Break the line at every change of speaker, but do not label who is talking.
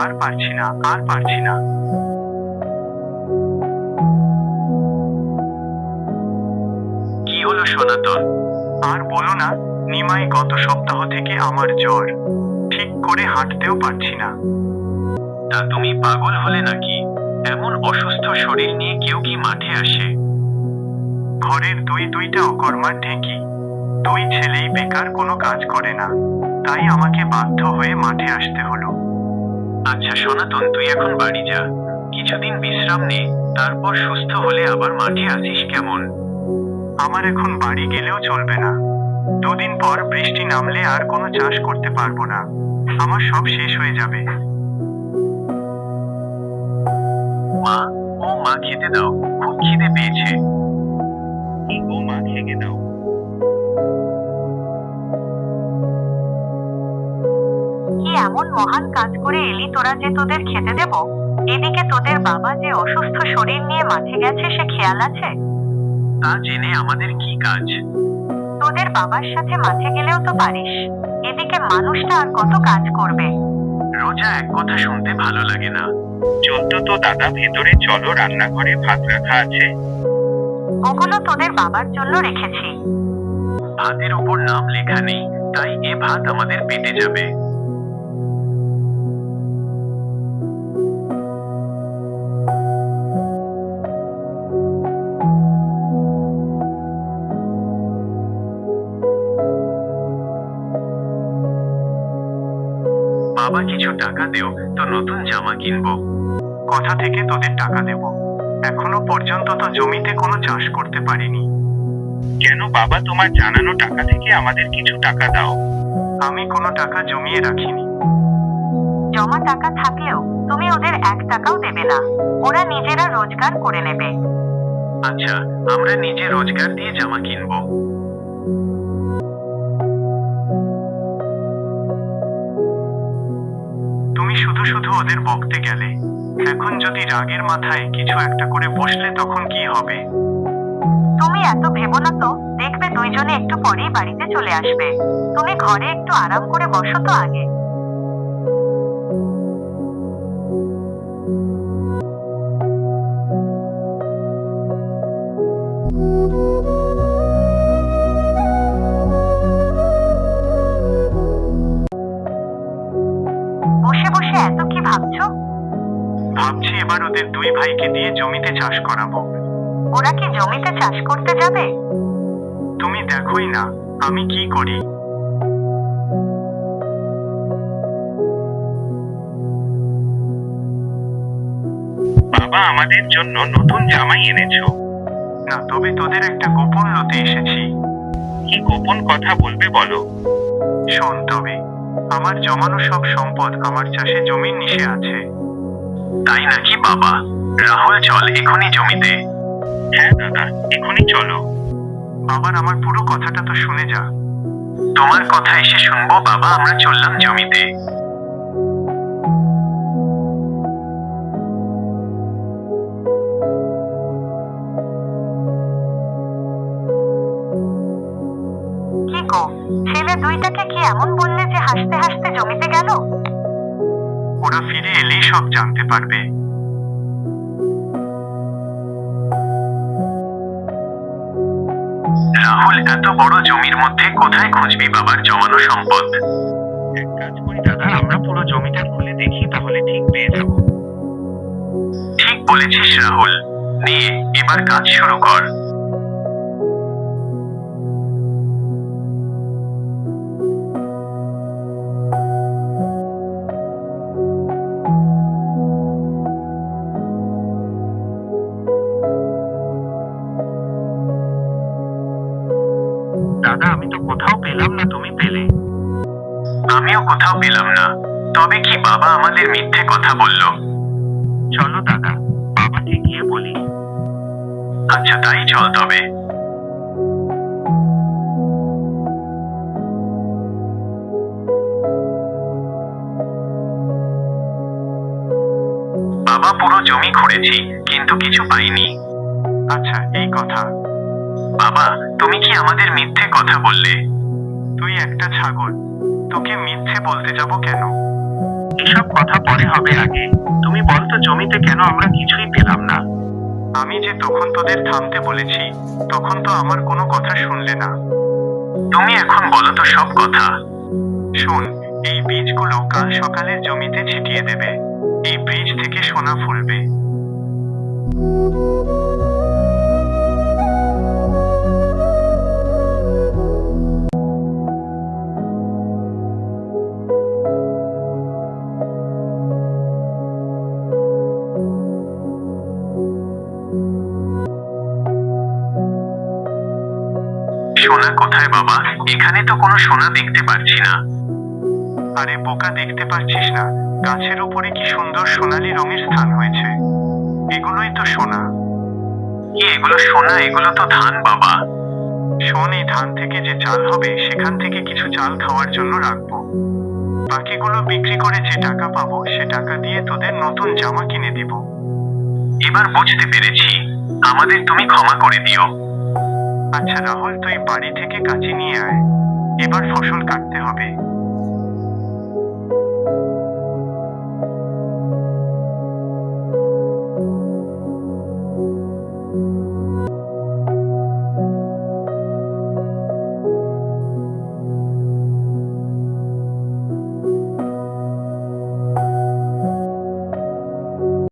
আর পারছি না, আর পারছি না। কি হলো সনাতন? আর বলো না, নিমাই, গত সপ্তাহ থেকে আমার জ্বর, ঠিক করে হাঁটতেও পারছি না। তা তুমি পাগল হলে নাকি? এমন অসুস্থ শরীর নিয়ে কেউ কি মাঠে আসে? ঘরের দুইটা অকর্মার ঢেঁকি, দুই ছেলেই বেকার, কোনো কাজ করে না, তাই আমাকে বাধ্য হয়ে মাঠে আসতে হলো। আচ্ছা সনাতন, তুই এখন বাড়ি যা, কিছুদিন বিশ্রাম নে, তারপর সুস্থ হলে আবার মাঠে আসিস, কেমন? আমার এখন বাড়ি গেলেও চলবে না। দুদিন পর বৃষ্টি নামলে আর কোনো চাষ করতে পারবো না, আমার সব শেষ হয়ে যাবে। মা, ও মা, খেতে দাও, খুব খিদে পেয়েছে। ও মা, খেয়ে দাও।
কি এমন মহান কাজ করে এলি তোরা যে তোদের খেতে দেব? এদিকে তোদের বাবা যে অসুস্থ শরীর নিয়ে মাঠে গেছে, সে খেয়াল আছে?
তা জেনে আমাদের কি কাজ?
তোদের বাবার সাথে মাঠে গেলেও তো পারিস। এদিকে মানুষটা আর কত কাজ করবে?
রোজা এক কথা শুনতে ভালো লাগে না। চলতো তো দাদা, ভেতরে চলো, রান্নাঘরে ভাত রাখা আছে।
ওগুলো তোদের বাবার জন্য রেখেছি।
ভাতের উপর নাম লেখা নেই, তাই এ ভাত আমাদের পেটে যাবে। বাবা, কিছু টাকা দেও তো, নতুন জামা কিনবো। কথা থেকে তোদের টাকা দেব, এখনো পর্যন্ত তো জমিতে কোনো চাষ করতে পারিনি। কেন বাবা, তোমার জানানো টাকা থেকে আমাদের কিছু টাকা দাও। আমি কোনো টাকা জমিয়ে রাখিনি।
জমা টাকা থাকলেও তুমি ওদের 1 টাকাও দেবে না, ওরা নিজেরা রোজগার করে নেবে।
আচ্ছা, আমরা নিজে রোজগার দিয়ে জামা কিনবো। তুমি শুধু শুধু ওদের বকতে গেলে, এখন যদি রাগের মাথায় কিছু একটা করে বসলে তখন কি হবে?
তুমি এত ভেবো না তো, দেখবে দুইজনে একটু পরেই বাড়িতে চলে আসবে। তুমি ঘরে একটু আরাম করে বসো তো আগে। বসে বসে এত কি ভাবছো?
ভাবছি এবার ওদের 2 ভাইকে দিয়ে জমিতে চাষ করাবো।
ওরা কি জমিতে চাষ করতে যাবে?
তুমি দেখোই না আমি কি করি। বাবা, আমাদের জন্য নতুন জামাই এনেছো? না, তবে তোদের একটা গোপন লতে এসেছি। কি গোপন কথা বলবে বলো? শোন তবে, আমার জমানো সব সম্পদ আমার চাষে জমির নিচে আছে। তাই নাকি বাবা? রাহুল, চল এখনই জমিতে। হ্যাঁ দাদা, এখনই চলো। বাবার আমার পুরো কথাটা তো শুনে যা। তোমার কথা এসে শুনবো বাবা, আমরা চললাম জমিতে।
কি গো, ছেলে দুইটাকে কি এমন বললে যে হাসতে হাসতে জমিতে গেল?
ওরা ফিরে এলেই সব জানতে পারবে। রাহুল, এত বড় জমির মধ্যে কোথায় খুঁজবি বাবার জমানো সম্পদ? এক কাজ করি দাদা, আমরা পুরো জমিটা খুলে দেখি, তাহলে ঠিক পেয়ে যাব। ঠিক বলেছিস রাহুল, নে এবার কাজ শুরু কর। দাদা, আমি তো কোথাও পেলাম না, তুমি পেলে? আমিও কোথাও পেলাম না, তবে কি বাবা আমাদের মিথ্যে কথা বলল? চলো দাদা, বাবাকে গিয়ে বলি। আচ্ছা, তাই চল তবে। বাবা, পুরো জমি খুঁড়েছি কিন্তু কিছু পাইনি। আচ্ছা, এই কথা। বাবা, তুমি কি আমাদের মিথ্যে কথা বললে? তুই একটা ছাগল, তোকে মিথ্যে বলতে যাব কেন? এইসব কথা পরে হবে, আগে তুমি বলতো জমিতে কেন আমরা কিছুই পেলাম না? আমি যে তখন তোদের থামতে বলেছি, তখন তো আমার কোনো কথা শুনলে না। তুমি এখন বলো তো সব কথা। শোন, এই বীজগুলো কাল সকালে জমিতে ছিটিয়ে দেবে। এই বীজ থেকে সোনা ফলবে। সোনা কোথায় বাবা? এখানে তো কোনো সোনা দেখতে পাচ্ছি না। আরে বোকা, দেখতে পাচ্ছিস না? গাছের উপরে কি সুন্দর সোনালী রঙের স্থান হয়েছে। এগুলোই তো সোনা। কি এগুলো সোনা? এগুলো তো ধান বাবা। শোন, এই ধান থেকে যে চাল হবে সেখান থেকে কিছু চাল খাওয়ার জন্য রাখবো। বাকিগুলো বিক্রি করে যে টাকা পাবো সে টাকা দিয়ে তোদের নতুন জামা কিনে দিব। এবার বুঝতে পেরেছি, আমাদের তুমি ক্ষমা করে দিও। আচ্ছা রাহুল, তুই বাড়ি থেকে কাঁচি নিয়ে আয়। এবার ফসল কাটতে হবে।